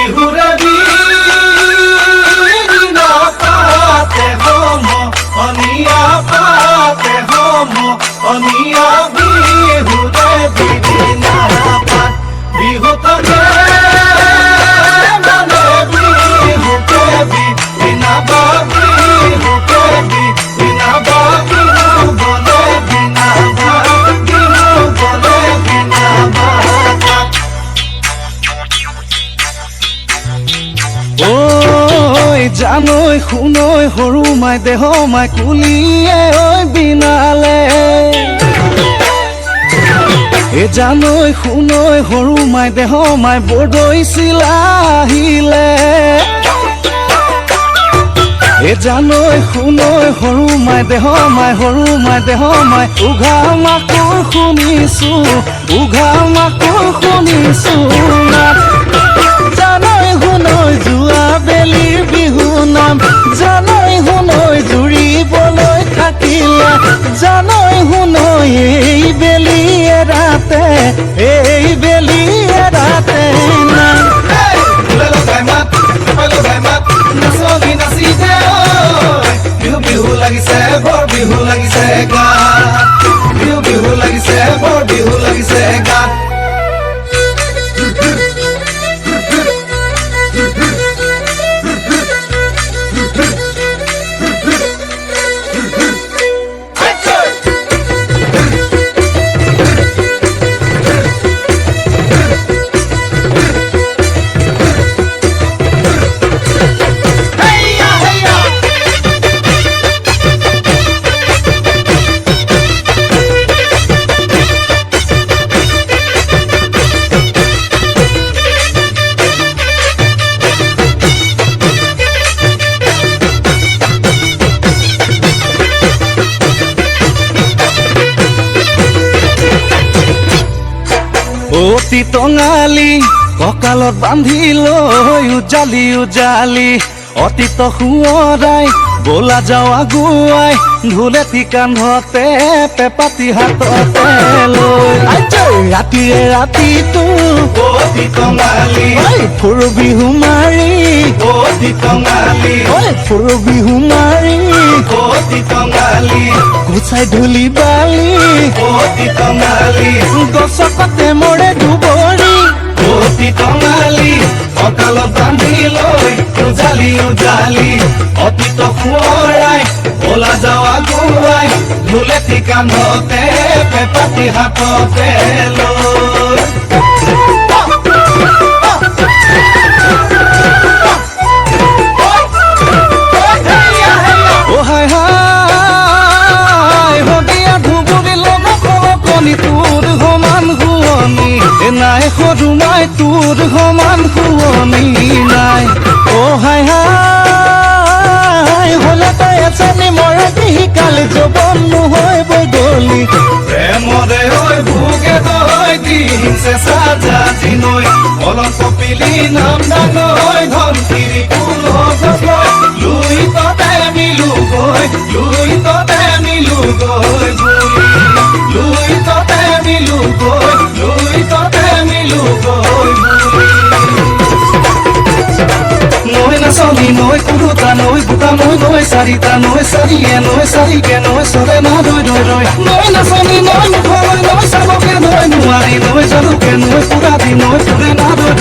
বিহুরে বিনা পাতে হম অনিয়া পাতে হম অনিয়া বিহুরে বিনা পাত বিহুতকে মানে বিহুকে বিনা বাবি বিহুকে বিনা বাবি বলে বিনা বাবি বলে বিনা বাবি ঐ জানৈ শুনৈ সৰু মাই দেহ মাই কুলিয়ে ঐ বিনালে এ জানৈ শুনৈ সৰু মাই দেহ মাই বৰদৈ চিলা আহিলে এ জানৈ শুনৈ সৰু মাই দেহ মাই সৰু মাই দেহ মাই উঘা মাকুৰ শুনিছো উঘা মাকুৰ শুনিছো জানৈ শুনৈ যোৱা বেলিৰ বিহু নাম জানৈ শুনৈ জুৰিবলৈ থাকিলে জানৈ শুনৈ এই বেলি এৰাতে নাম বিহু লাগিছে বৰ বিহু লাগিছে গাত বিহু লাগিছে বৰ বিহু লাগিছে গাত অতি টঙালি কঁকালত বান্ধি লৈ উজালি উজালি অতীত সোঁৱৰাই বলা যাওঁ আগুৱাই ঢোলেটি কান্ধতে পেপাতি হাততে লৈ ৰাতিৰে ৰাতিটো অতি টঙালি ফুৰ বিহু মাৰি অতি টঙালি ফুৰ বিহু মাৰি অতি টঙালি গুচাই ধূলি বালি অতি টঙালি গছকতে মৰে দুবৰি অতি টঙালি কঁকালত বান্ধি লৈ উজালি উজালি অতীত সোঁৱৰাই বলা যাওঁ আগুৱাই ঢোলেটি কান্ধতে পেপাতি হাততে লৈ হাই হাই হদিয়া ধুবুৰী লগ কলকনি তোৰ সমান শুৱনি নাই সৰু মাই তোৰ সমান শুৱনি নাই হাই হাই হলে তাই এজনী মৰাকী শিকালি যৌৱন নহয় বগলী প্ৰেমৰে ঐ ভোগে তই দিছে সাজা জিনৈ অলপ কপিলি নাম দানৈ ধনকিৰি কুল গৈ লুই ততে মিলু গৈ লুই ততে মিলু গৈ লুই ততে মিলু গৈ লুই ততে মিলু গৈ নৈ নাচনি নৈ কুৰুতা নৈ বুটা নৈ চাৰিটা নৈ চাৰিয়ে নৈ চাৰিকে নৈ চৰে না ৰৈ নৈ নাচনি নৈ মুখলৈ নৈ চাবকে নৈ নোৱাৰি নৈ জালুকে নৈ পুৰা দি নৈ ফুৰে না ৰৈ